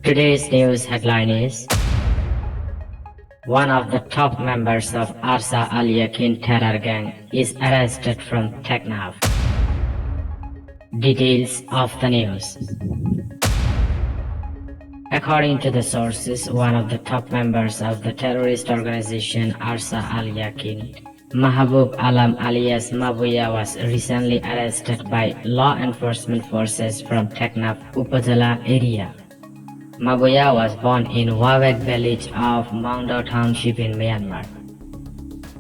Today's news headline is one of the top members of Arsa Al Yaqin terror gang is arrested from Teknaf. Details of the news. According to the sources, one of the top members of the terrorist organization Arsa Al Yaqin, Mahabub Alam alias Mabuya, was recently arrested by law enforcement forces from Teknaf Upazila area. Mabuya was born in Wawek village of Maungdaw township in Myanmar.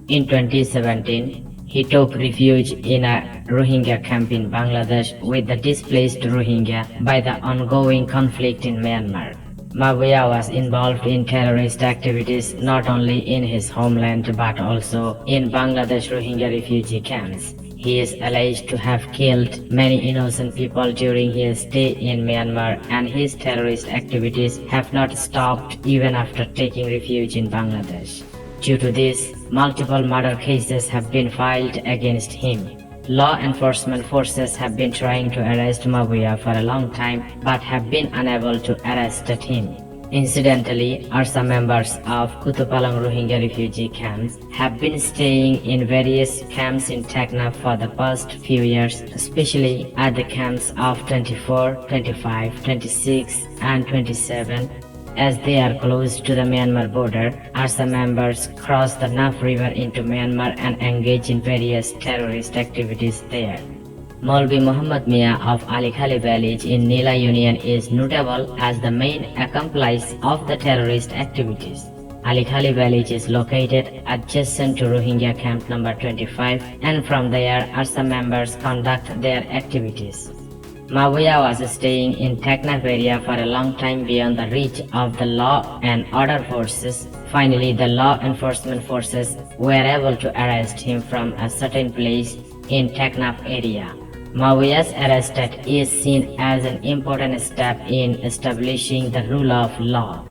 In 2017, he took refuge in a Rohingya camp in Bangladesh with the displaced Rohingya by the ongoing conflict in Myanmar. Mabuya was involved in terrorist activities not only in his homeland but also in Bangladesh Rohingya refugee camps. He is alleged to have killed many innocent people during his stay in Myanmar, and his terrorist activities have not stopped even after taking refuge in Bangladesh. Due to this, multiple murder cases have been filed against him. Law enforcement forces have been trying to arrest Mabuya for a long time but have been unable to arrest him. Incidentally, Arsa members of Kutupalong Rohingya refugee camps have been staying in various camps in Teknaf for the past few years, especially at the camps of 24, 25, 26 and 27. As they are close to the Myanmar border, Arsa members cross the Naf River into Myanmar and engage in various terrorist activities there. Maulvi Muhammad Mia of Ali Khali village in Nila Union is notable as the main accomplice of the terrorist activities. Ali Khali village is located adjacent to Rohingya camp number 25, and from there Arsa members conduct their activities. Mabuya was staying in Teknaf area for a long time beyond the reach of the law and order forces. Finally, the law enforcement forces were able to arrest him from a certain place in Teknaf area. Mabuya's arrest is seen as an important step in establishing the rule of law.